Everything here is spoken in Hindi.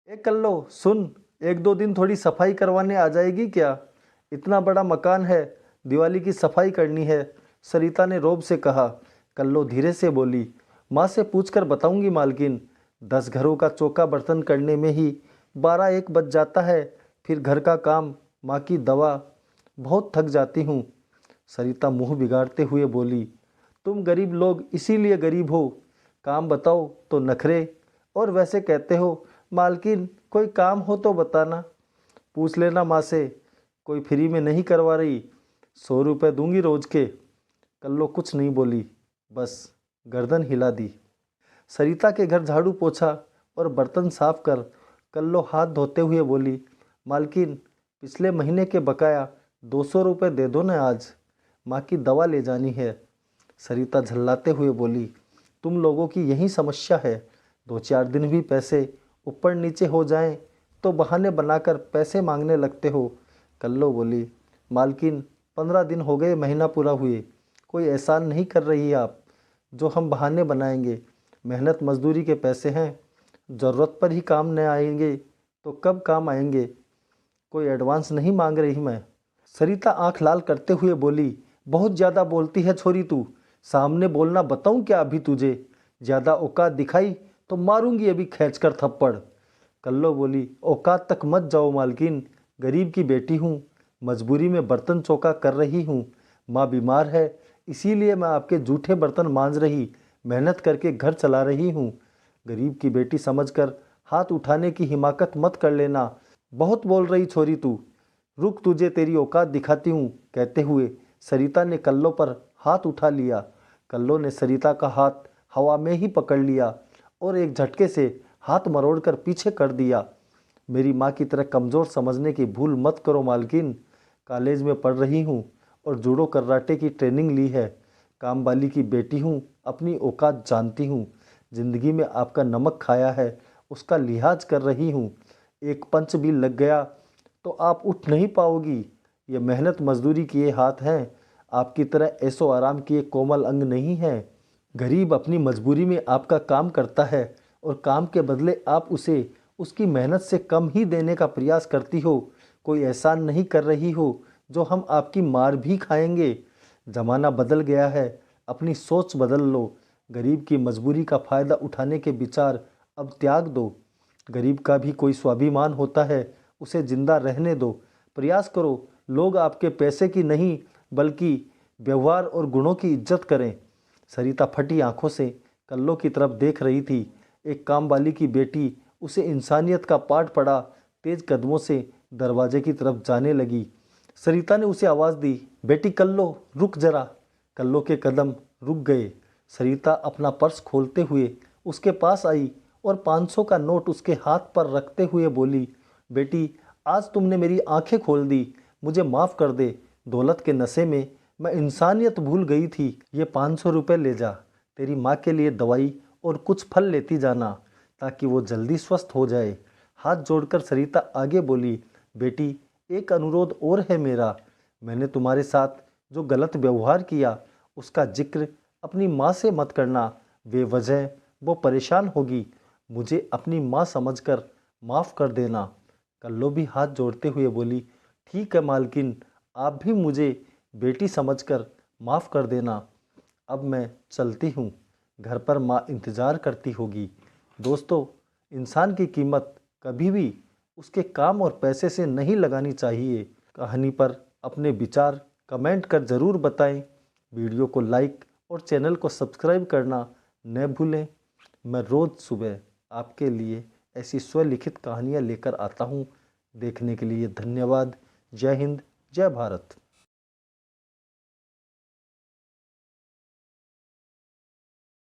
ए कल्लो सुन, एक दो दिन थोड़ी सफाई करवाने आ जाएगी क्या? इतना बड़ा मकान है, दिवाली की सफाई करनी है, सरिता ने रौब से कहा। कल्लो धीरे से बोली, माँ से पूछकर बताऊंगी मालकिन। 10 घरों का चौका बर्तन करने में ही 12-1 बज जाता है, फिर घर का काम, माँ की दवा, बहुत थक जाती हूँ। सरिता मुंह बिगाड़ते हुए बोली, तुम गरीब लोग इसीलिए गरीब हो, काम बताओ तो नखरे, और वैसे कहते हो मालकिन कोई काम हो तो बताना, पूछ लेना माँ से, कोई फ्री में नहीं करवा रही, 100 रुपये दूंगी रोज के। कल्लो कुछ नहीं बोली, बस गर्दन हिला दी। सरिता के घर झाड़ू पोछा और बर्तन साफ कर कल्लो हाथ धोते हुए बोली, मालकिन पिछले महीने के बकाया 200 रुपये दे दो ना, आज माँ की दवा ले जानी है। सरिता झल्लाते हुए बोली, तुम लोगों की यही समस्या है, 2-4 दिन भी पैसे ऊपर नीचे हो जाएं तो बहाने बनाकर पैसे मांगने लगते हो। कल्लो बोली, मालकिन 15 दिन हो गए महीना पूरा हुए, कोई एहसान नहीं कर रही आप जो हम बहाने बनाएंगे। मेहनत मजदूरी के पैसे हैं, ज़रूरत पर ही काम न आएंगे तो कब काम आएंगे, कोई एडवांस नहीं मांग रही मैं। सरिता आंख लाल करते हुए बोली, बहुत ज़्यादा बोलती है छोरी तू, सामने बोलना बताऊं क्या अभी तुझे, ज़्यादा औकात दिखाई तो मारूंगी अभी खींच कर थप्पड़। कल्लो बोली, औकात तक मत जाओ मालकिन, गरीब की बेटी हूँ, मजबूरी में बर्तन चौका कर रही हूँ, माँ बीमार है इसीलिए मैं आपके जूठे बर्तन मांज रही, मेहनत करके घर चला रही हूँ, गरीब की बेटी समझकर हाथ उठाने की हिमाकत मत कर लेना, बहुत बोल रही छोरी तू, रुक तुझे तेरी औकात दिखाती हूँ, कहते हुए सरिता ने कल्लो पर हाथ उठा लिया। कल्लो ने सरिता का हाथ हवा में ही पकड़ लिया और एक झटके से हाथ मरोड़कर पीछे कर दिया। मेरी माँ की तरह कमज़ोर समझने की भूल मत करो मालकिन, कॉलेज में पढ़ रही हूँ और जूडो कराटे की ट्रेनिंग ली है, काम वाली की बेटी हूँ, अपनी औकात जानती हूँ, ज़िंदगी में आपका नमक खाया है उसका लिहाज कर रही हूँ, एक पंच भी लग गया तो आप उठ नहीं पाओगी, ये मेहनत मजदूरी किए हाथ हैं, आपकी तरह ऐसो आराम किए कोमल अंग नहीं हैं। गरीब अपनी मजबूरी में आपका काम करता है और काम के बदले आप उसे उसकी मेहनत से कम ही देने का प्रयास करती हो, कोई एहसान नहीं कर रही हो जो हम आपकी मार भी खाएंगे। ज़माना बदल गया है, अपनी सोच बदल लो, गरीब की मजबूरी का फ़ायदा उठाने के विचार अब त्याग दो, गरीब का भी कोई स्वाभिमान होता है, उसे जिंदा रहने दो, प्रयास करो लोग आपके पैसे की नहीं बल्कि व्यवहार और गुणों की इज्जत करें। सरिता फटी आंखों से कल्लो की तरफ देख रही थी, एक काम वाली की बेटी उसे इंसानियत का पाठ पढ़ा तेज कदमों से दरवाजे की तरफ जाने लगी। सरिता ने उसे आवाज़ दी, बेटी कल्लो रुक जरा। कल्लो के कदम रुक गए। सरिता अपना पर्स खोलते हुए उसके पास आई और 500 का नोट उसके हाथ पर रखते हुए बोली, बेटी आज तुमने मेरी आंखें खोल दी, मुझे माफ़ कर दे, दौलत के नशे में मैं इंसानियत भूल गई थी, ये 500 रुपये ले जा, तेरी माँ के लिए दवाई और कुछ फल लेती जाना ताकि वो जल्दी स्वस्थ हो जाए। हाथ जोड़कर सरिता आगे बोली, बेटी एक अनुरोध और है मेरा, मैंने तुम्हारे साथ जो गलत व्यवहार किया उसका जिक्र अपनी माँ से मत करना, बेवजह वो परेशान होगी, मुझे अपनी माँ समझकर माफ़ कर देना। कल्लो भी हाथ जोड़ते हुए बोली, ठीक है मालकिन, आप भी मुझे बेटी समझकर माफ़ कर देना, अब मैं चलती हूँ, घर पर माँ इंतज़ार करती होगी। दोस्तों, इंसान की कीमत कभी भी उसके काम और पैसे से नहीं लगानी चाहिए। कहानी पर अपने विचार कमेंट कर ज़रूर बताएं, वीडियो को लाइक और चैनल को सब्सक्राइब करना न भूलें। मैं रोज़ सुबह आपके लिए ऐसी स्वलिखित कहानियाँ लेकर आता हूँ। देखने के लिए धन्यवाद। जय हिंद, जय भारत।